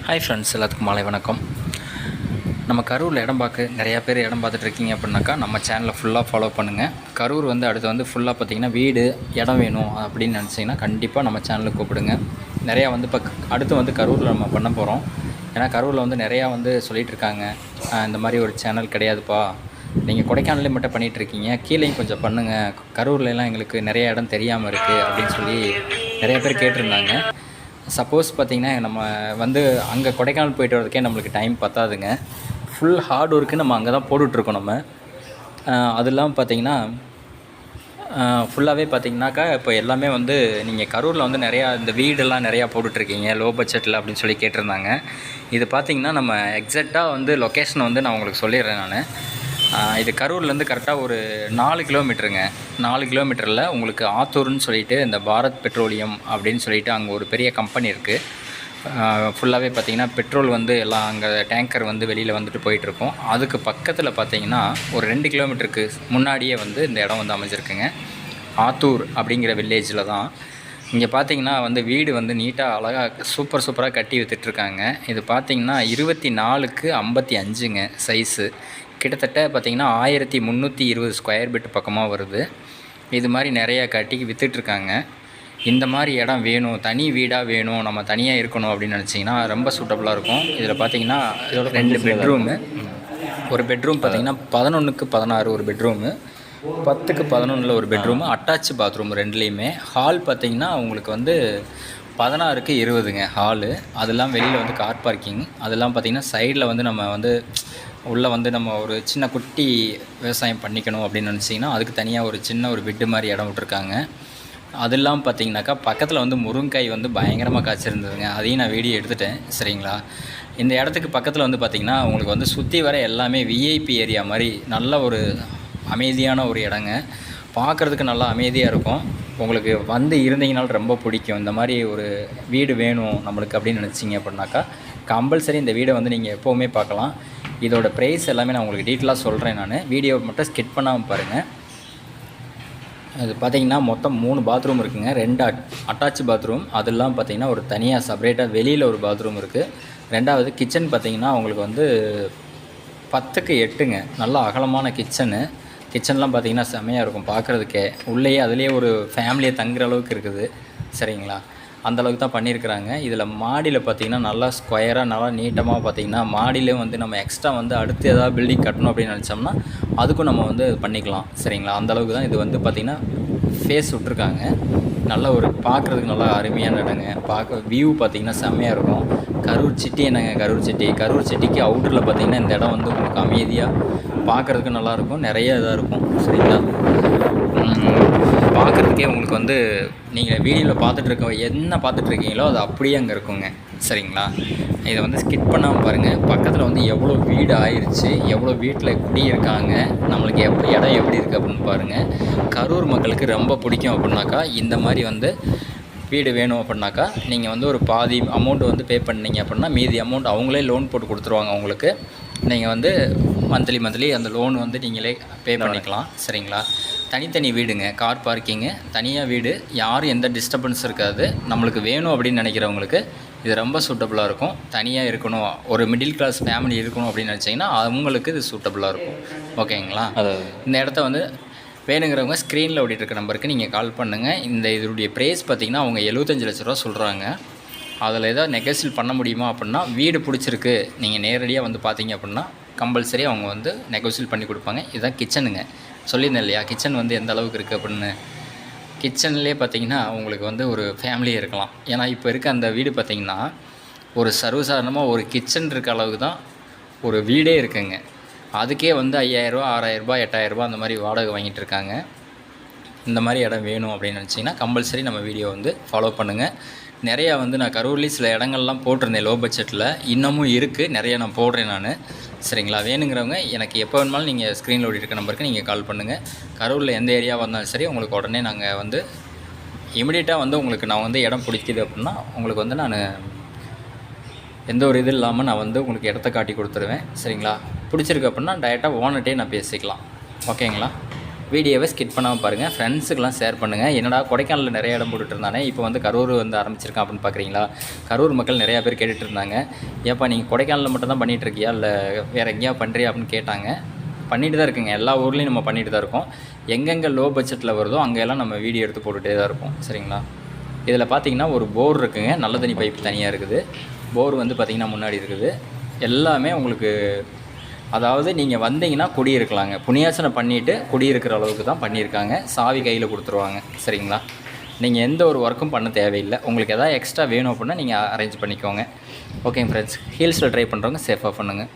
Hi friends, எல்லாத்துக்கும் மாலை வணக்கம். நம்ம கரூரில் இடம் பார்க்க நிறையா பேர் இடம் பார்த்துட்ருக்கீங்க அப்படின்னாக்கா நம்ம சேனலை ஃபுல்லாக ஃபாலோ பண்ணுங்கள். கரூர் அடுத்து ஃபுல்லாக பார்த்திங்கன்னா வீடு இடம் வேணும் அப்படின்னு நினச்சிங்கன்னா கண்டிப்பாக நம்ம சேனலுக்கு கூப்பிடுங்க. நிறையா இப்போ அடுத்து கரூரில் நம்ம பண்ண போகிறோம். ஏன்னா கரூரில் நிறையா சொல்லிகிட்ருக்காங்க, இந்த மாதிரி ஒரு சேனல் கிடையாதுப்பா, நீங்கள் கொடைக்கானலே மட்டும் பண்ணிகிட்ருக்கீங்க, கீழேயும் கொஞ்சம் பண்ணுங்கள், கரூர்லலாம் எங்களுக்கு நிறைய இடம் தெரியாமல் இருக்குது அப்படின்னு சொல்லி நிறைய பேர் கேட்டிருந்தாங்க. சப்போஸ் பார்த்திங்கன்னா நம்ம அங்கே கொடைக்கானல் போய்ட்டு வரதுக்கே நம்மளுக்கு டைம் பத்தாதுங்க. ஃபுல் ஹார்ட் ஒர்க்கு நம்ம அங்கே தான் போட்டுட்ருக்கோம். நம்ம அது இல்லாமல் பார்த்திங்கன்னா ஃபுல்லாகவே பார்த்திங்கனாக்கா இப்போ எல்லாமே நீங்கள் கரூரில் நிறையா இந்த வீடெல்லாம் நிறையா போட்டுட்ருக்கீங்க லோ பட்ஜெட்டில் அப்படின்னு சொல்லி கேட்டிருந்தாங்க. இது பார்த்திங்கன்னா நம்ம எக்ஸாக்டாக லொக்கேஷனை நான் உங்களுக்கு சொல்லிடுறேன். நான் இது கரூர்லேருந்து கரெக்டாக ஒரு 4 கிலோமீட்டருங்க. 4 கிலோமீட்டரில் உங்களுக்கு ஆத்தூர்னு சொல்லிட்டு இந்த பாரத் பெட்ரோலியம் அப்படின்னு சொல்லிட்டு அங்கே ஒரு பெரிய கம்பெனி இருக்குது. ஃபுல்லாகவே பார்த்திங்கன்னா பெட்ரோல் எல்லாம் அங்கே டேங்கர் வெளியில் போயிட்டுருக்கோம். அதுக்கு பக்கத்தில் பார்த்திங்கன்னா ஒரு 2 கிலோமீட்டருக்கு முன்னாடியே இந்த இடம் அமைஞ்சிருக்குங்க. ஆத்தூர் அப்படிங்கிற வில்லேஜில் தான். இங்கே பார்த்திங்கன்னா வீடு நீட்டாக அழகாக சூப்பராக கட்டி விற்றுட்ருக்காங்க. இது பார்த்திங்கன்னா 24க்கு 55ங்க சைஸு. கிட்டத்தட்ட பார்த்திங்கன்னா 1320 ஸ்கொயர் ஃபீட் பக்கமாக வருது. இது மாதிரி நிறையா கட்டி விற்றுட்ருக்காங்க. இந்த மாதிரி இடம் வேணும், தனி வீடாக வேணும், நம்ம தனியாக இருக்கணும் அப்படின்னு நினச்சிங்கன்னா ரொம்ப சூட்டபுளாக இருக்கும். இதில் பார்த்திங்கன்னா 2 பெட்ரூமு, ஒரு பெட்ரூம் பார்த்திங்கன்னா 11க்கு 16 ஒரு பெட்ரூமு, 10க்கு 11 ஒரு பெட்ரூமு, அட்டாச் பாத்ரூம் 2லேயுமே. ஹால் பார்த்திங்கன்னா உங்களுக்கு 16க்கு 20ங்க ஹாலு. அதெல்லாம் வெளியில் கார் பார்க்கிங். அதெல்லாம் பார்த்திங்கன்னா சைடில் நம்ம உள்ளே நம்ம ஒரு சின்ன குட்டி விவசாயம் பண்ணிக்கணும் அப்படின்னு நினச்சிங்கன்னா அதுக்கு தனியாக ஒரு சின்ன ஒரு பெட்டு மாதிரி இடம் விட்ருக்காங்க. அது இல்லாமல் பார்த்திங்கனாக்கா பக்கத்தில் முருங்கைக்காய் பயங்கரமாக காய்ச்சிருந்ததுங்க. அதையும் நான் வீடியோ எடுத்துட்டேன். சரிங்களா, இந்த இடத்துக்கு பக்கத்தில் பார்த்திங்கன்னா உங்களுக்கு சுற்றி வர எல்லாமே விஐபி ஏரியா மாதிரி நல்ல ஒரு அமைதியான ஒரு இடங்க. பார்க்குறதுக்கு நல்லா அமைதியாக இருக்கும். உங்களுக்கு இருந்தீங்கனாலும் ரொம்ப பிடிக்கும். இந்த மாதிரி ஒரு வீடு வேணும் நம்மளுக்கு அப்படின்னு நினச்சிங்க அப்படின்னாக்கா கம்பல்சரி இந்த வீடை நீங்கள் எப்போவுமே பார்க்கலாம். இதோட ப்ரைஸ் எல்லாமே நான் உங்களுக்கு டீட்டெயிலாக சொல்கிறேன். நான் வீடியோ மட்டும் ஸ்கிப் பண்ணாமல் பாருங்கள். அது பார்த்திங்கன்னா மொத்தம் 3 பாத்ரூம் இருக்குங்க. 2 அட்டாச் பாத்ரூம். அதெல்லாம் பார்த்திங்கன்னா ஒரு தனியாக செப்பரேட்டாக வெளியில் ஒரு பாத்ரூம் இருக்குது. 2வது கிச்சன் பார்த்திங்கன்னா உங்களுக்கு 10க்கு 8ங்க. நல்லா அகலமான கிச்சன்லாம் பார்த்திங்கன்னா செம்மையாக இருக்கும் பார்க்குறதுக்கே. உள்ளேயே அதுலேயே ஒரு ஃபேமிலியை தங்குற அளவுக்கு இருக்குது. சரிங்களா, அந்தளவுக்கு தான் பண்ணியிருக்கிறாங்க. இதில் மாடியில் பார்த்திங்கன்னா நல்லா ஸ்கொயராக நல்லா நீட்டமாக பார்த்திங்கன்னா மாடியிலே நம்ம எக்ஸ்ட்ரா அடுத்து ஏதாவது பில்டிங் கட்டணும் அப்படின்னு நினச்சோம்னா அதுக்கும் நம்ம பண்ணிக்கலாம். சரிங்களா, அந்தளவுக்கு தான் இது பார்த்திங்கன்னா ஃபேஸ் விட்ருக்காங்க. நல்ல ஒரு பார்க்குறதுக்கு நல்லா அருமையான இடங்க. பார்க்க வியூ பார்த்திங்கன்னா செம்மையாக இருக்கும். கரூர் சிட்டி என்னங்க, கரூர் சிட்டிக்கு அவுட்டரில் பார்த்திங்கன்னா இந்த இடம் உங்களுக்கு அமைதியாக பார்க்குறதுக்கு நல்லாயிருக்கும். நிறைய இதாக இருக்கும். சரிங்களா, பார்க்குறதுக்கே உங்களுக்கு நீங்கள் வீடியோவில் பார்த்துட்ருக்கீங்களோ அது அப்படியே அங்கே இருக்குங்க. சரிங்களா, இதை ஸ்கிப் பண்ணாமல் பாருங்கள். பக்கத்தில் எவ்வளோ வீடு ஆயிடுச்சு, எவ்வளோ வீட்டில் குடியிருக்காங்க, நம்மளுக்கு இடம் எப்படி இருக்குது அப்படின்னு பாருங்கள். கரூர் மக்களுக்கு ரொம்ப பிடிக்கும் அப்படின்னாக்கா இந்த மாதிரி வீடு வேணும் அப்படின்னாக்கா நீங்கள் ஒரு பாதி அமௌண்ட் பே பண்ணிங்க அப்படின்னா மீதி அமௌண்ட் அவங்களே லோன் போட்டு கொடுத்துருவாங்க. உங்களுக்கு நீங்கள் மந்த்லி அந்த லோன் நீங்களே பே பண்ணிக்கலாம். சரிங்களா, தனித்தனி வீடுங்க, கார் பார்க்கிங்கு, தனியாக வீடு, யாரும் எந்த டிஸ்டர்பன்ஸ் இருக்காது. நம்மளுக்கு வேணும் அப்படின்னு நினைக்கிறவங்களுக்கு இது ரொம்ப சூட்டபுளாக இருக்கும். தனியாக இருக்கணும், ஒரு மிடில் கிளாஸ் ஃபேமிலி இருக்கணும் அப்படின்னு நினச்சிங்கன்னா அவங்களுக்கு இது சூட்டபுளாக இருக்கும். ஓகேங்களா, இந்த இடத்த வேணுங்கிறவங்க ஸ்க்ரீனில் ஓடிட்டுருக்க நம்பருக்கு நீங்கள் கால் பண்ணுங்கள். இதனுடைய ப்ரைஸ் பார்த்திங்கன்னா அவங்க 75 லட்ச ரூபா சொல்கிறாங்க. அதில் ஏதாவது நெகோசியேட் பண்ண முடியுமா அப்படின்னா வீடு பிடிச்சிருக்கு நீங்கள் நேரடியாக பார்த்தீங்க அப்படின்னா கம்பல்சரி அவங்க நெகோசியேட் பண்ணி கொடுப்பாங்க. இதுதான் கிச்சனுங்க. சொல்லியிருந்தேன் இல்லையா, கிச்சன் எந்த அளவுக்கு இருக்குது அப்படின்னு. கிச்சன்லேயே பார்த்திங்கன்னா உங்களுக்கு ஒரு ஃபேமிலியே இருக்கலாம். ஏன்னா இப்போ இருக்க அந்த வீடு பார்த்திங்கன்னா ஒரு சர்வசாதாரணமாக ஒரு கிச்சன் இருக்க அளவுக்கு தான் ஒரு வீடே இருக்குங்க. அதுக்கே 5000 ரூபா 6000 ரூபா 8000 ரூபா அந்த மாதிரி வாடகை வாங்கிட்டு இருக்காங்க. இந்த மாதிரி இடம் வேணும் அப்படின்னு நினச்சிங்கன்னா கம்பல்சரி நம்ம வீடியோ ஃபாலோ பண்ணுங்கள். நிறையா நான் கரூர்லேயே சில இடங்கள்லாம் போட்டிருந்தேன் லோ பட்ஜெட்டில், இன்னமும் இருக்குது, நிறையா நான் போடுறேன் நான். சரிங்களா, வேணுங்கிறவங்க எனக்கு எப்போ வேணுமாலும் நீங்கள் ஸ்க்ரீனில் ஓடி இருக்க நம்பருக்கு நீங்கள் கால் பண்ணுங்கள். கரூரில் எந்த ஏரியா வந்தாலும் சரி உங்களுக்கு உடனே நாங்கள் இமிடியேட்டாக உங்களுக்கு நான் இடம் பிடிக்குது அப்படின்னா உங்களுக்கு நான் எந்த ஒரு இது இல்லாமல் நான் உங்களுக்கு இடத்த காட்டி கொடுத்துருவேன். சரிங்களா, பிடிச்சிருக்கு அப்படின்னா டைரெக்டாக ஓனர்கிட்டே நான் பேசிக்கலாம். ஓகேங்களா. வீடியோவை ஸ்கிப் பண்ணாமல் பாருங்கள், ஃப்ரெண்ட்ஸுக்கெல்லாம் ஷேர் பண்ணுங்கள். என்னடா கொடைக்கானலில் நிறைய இடம் போட்டுட்டு இருந்தானே, இப்போ வந்து கரூர் வந்து ஆரம்பிச்சிருக்கான் அப்படின்னு பார்க்குறீங்களா? கரூர் மக்கள் நிறையா பேர் கேட்டுட்டு இருந்தாங்க, ஏப்பா நீங்கள் கொடைக்கானலில் மட்டும் தான் பண்ணிகிட்டு இருக்கியா இல்லை வேறு எங்கேயா பண்ணுறியா அப்படின்னு கேட்டாங்க. பண்ணிட்டு தான் இருக்குங்க, எல்லா ஊர்லேயும் நம்ம பண்ணிட்டு தான் இருக்கோம். எங்கெங்கே லோ பட்ஜெட்டில் வருதோ அங்கெல்லாம் நம்ம வீடியோ எடுத்து போட்டுகிட்டே தான் இருப்போம். சரிங்களா? இதில் பார்த்தீங்கன்னா ஒரு போர் இருக்குங்க, நல்ல தண்ணி பைப் தனியாக இருக்குது. போர் வந்து பார்த்திங்கன்னா முன்னாடி இருக்குது. எல்லாமே உங்களுக்கு, அதாவது நீங்கள் வந்தீங்கன்னா குடியிருக்கலாங்க. புண்ணியாசனை பண்ணிவிட்டு குடியிருக்கிற அளவுக்கு தான் பண்ணியிருக்காங்க. சாவி கையில் கொடுத்துருவாங்க. சரிங்களா? நீங்கள் எந்த ஒரு ஒர்க்கும் பண்ண தேவையில்லை. உங்களுக்கு எதாவது எக்ஸ்ட்ரா வேணும் அப்படின்னா நீங்கள் அரேஞ்ச் பண்ணிக்கோங்க. ஓகேங்க ஃப்ரெண்ட்ஸ், ஹில்ஸில் ட்ரை பண்ணுறவங்க சேஃபாக பண்ணுங்கள்.